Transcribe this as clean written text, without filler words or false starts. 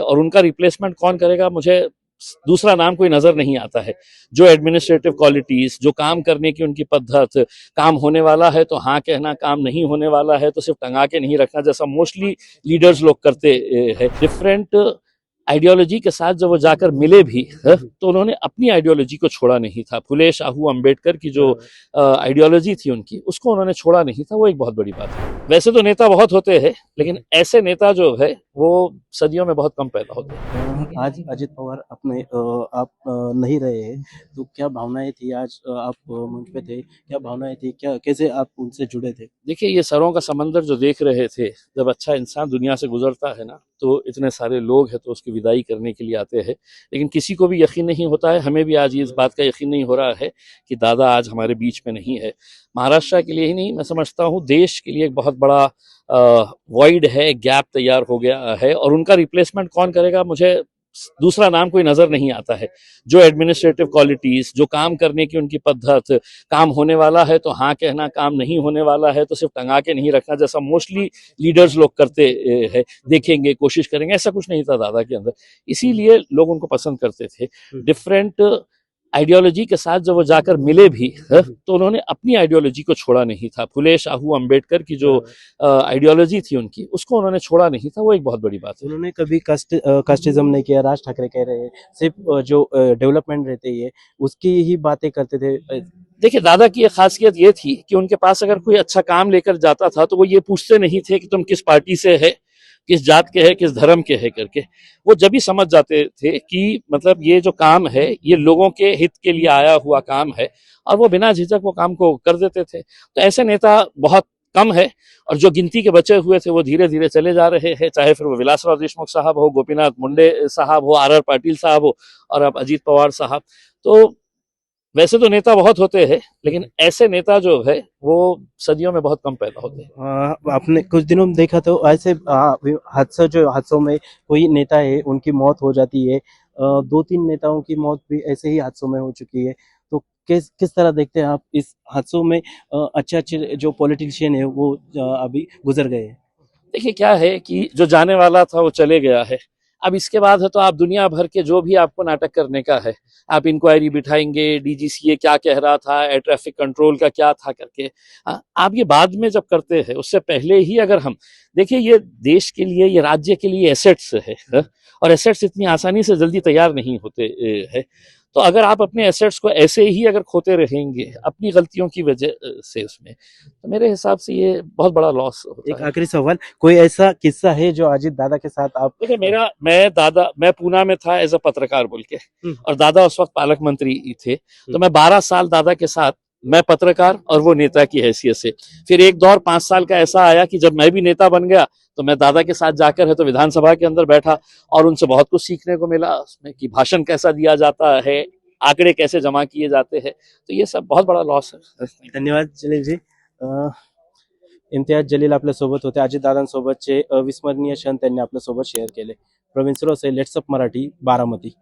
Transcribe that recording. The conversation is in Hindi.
और उनका रिप्लेसमेंट कौन करेगा, मुझे दूसरा नाम कोई नजर नहीं आता है। जो एडमिनिस्ट्रेटिव क्वालिटीज, जो काम करने की उनकी पद्धत, काम होने वाला है तो हाँ कहना, काम नहीं होने वाला है तो सिर्फ टंगा के नहीं रखना, जैसा मोस्टली लीडर्स लोग करते हैं। डिफरेंट आइडियोलॉजी के साथ जब वो जाकर मिले भी तो उन्होंने अपनी आइडियोलॉजी को छोड़ा नहीं था। फुले शाहू अंबेडकर की जो आइडियोलॉजी थी उनकी, उसको उन्होंने छोड़ा नहीं था। वो एक बहुत बड़ी बात है। वैसे तो नेता बहुत होते हैं, लेकिन ऐसे नेता जो है वो सदियों में बहुत कम पैदा होते हैं। आज अजित पवार अपने आप नहीं रहे हैं, तो क्या भावनाएं थी आज आप मंच पे थे, क्या भावनाएं थी, क्या कैसे आप उनसे जुड़े थे? देखिए, ये सरों का समंदर जो देख रहे थे, जब अच्छा इंसान दुनिया से गुजरता है ना, तो इतने सारे लोग हैं तो उसकी विदाई करने के लिए आते हैं, लेकिन किसी को भी यकीन नहीं होता है। हमें भी आज इस बात का यकीन नहीं हो रहा है कि दादा आज हमारे बीच में नहीं है। महाराष्ट्र के लिए ही नहीं, मैं समझता हूँ देश के लिए एक बहुत बड़ा वॉइड है, गैप तैयार हो गया है, और उनका रिप्लेसमेंट कौन करेगा, मुझे दूसरा नाम कोई नजर नहीं आता है। जो एडमिनिस्ट्रेटिव क्वालिटीज, जो काम करने की उनकी पद्धत, काम होने वाला है तो हाँ कहना, काम नहीं होने वाला है तो सिर्फ टंगा के नहीं रखना, जैसा मोस्टली लीडर्स लोग करते हैं। देखेंगे, कोशिश करेंगे, ऐसा कुछ नहीं था दादा के अंदर। इसीलिए लोग उनको पसंद करते थे। डिफरेंट आइडियोलॉजी के साथ जब वो जाकर मिले भी तो उन्होंने अपनी आइडियोलॉजी को छोड़ा नहीं था। फुले शाहू अंबेडकर की जो आइडियोलॉजी थी उनकी, उसको उन्होंने छोड़ा नहीं था। वो एक बहुत बड़ी बात है। उन्होंने कभी कास्टिज्म नहीं किया। राज ठाकरे कह रहे हैं सिर्फ जो डेवलपमेंट रहती है उसकी ही बातें करते थे। देखिए, दादा की एक खासियत ये थी कि उनके पास अगर कोई अच्छा काम लेकर जाता था तो वो ये पूछते नहीं थे कि तुम किस पार्टी से है, किस जात के है, किस धर्म के है करके। वो जब भी समझ जाते थे कि मतलब ये जो काम है ये लोगों के हित के लिए आया हुआ काम है, और वो बिना झिझक वो काम को कर देते थे। तो ऐसे नेता बहुत कम है, और जो गिनती के बचे हुए थे वो धीरे धीरे चले जा रहे हैं। चाहे फिर वो विलासराव देशमुख साहब हो, गोपीनाथ मुंडे साहब हो, आर पाटिल साहब हो, और अब अजीत पवार साहब। तो वैसे तो नेता बहुत होते हैं, लेकिन ऐसे नेता जो है वो सदियों में बहुत कम पैदा होते हैं। आपने कुछ दिनों में देखा तो ऐसे हादसों में कोई नेता है उनकी मौत हो जाती है। दो तीन नेताओं की मौत भी ऐसे ही हादसों में हो चुकी है। तो किस तरह देखते हैं आप इस हादसों में? अच्छे अच्छे जो पॉलिटिशियन है वो अभी गुजर गए हैं। देखिए, क्या है कि जो जाने वाला था वो चले गया है। अब इसके बाद है तो आप दुनिया भर के जो भी आपको नाटक करने का है, आप इंक्वायरी बिठाएंगे, डीजीसीए क्या कह रहा था, एयर ट्रैफिक कंट्रोल का क्या था करके। आप ये बाद में जब करते हैं, उससे पहले ही अगर हम देखिए, ये देश के लिए, ये राज्य के लिए एसेट्स है, और एसेट्स इतनी आसानी से जल्दी तैयार नहीं होते है। तो अगर आप अपने एसेट्स को ऐसे ही अगर खोते रहेंगे अपनी गलतियों की वजह से उसमें, तो मेरे हिसाब से ये बहुत बड़ा लॉस होता एक है। आखिरी सवाल, कोई ऐसा किस्सा है जो अजित दादा के साथ आप? देखिए, मैं पूना में था एज अ पत्रकार बोल के, और दादा उस वक्त पालक मंत्री थे। तो मैं 12 साल दादा के साथ, मैं पत्रकार और वो नेता की हैसियत से। फिर एक दौर 5 साल का ऐसा आया कि जब मैं भी नेता बन गया, तो मैं दादा के साथ जाकर है तो विधानसभा के अंदर बैठा, और उनसे बहुत कुछ सीखने को मिला उसमें, कि भाषण कैसा दिया जाता है, आंकड़े कैसे जमा किए जाते हैं। तो ये सब बहुत बड़ा लॉस है। धन्यवाद जलील जी. इम्तियाज जलील आपल्यासोबत होते. अजितदादांसोबतचे अविस्मरणीय क्षण त्यांनी आपल्यासोबत शेअर केले. प्रवीण सुरोसे, लेट्सअप मराठी, बारामती.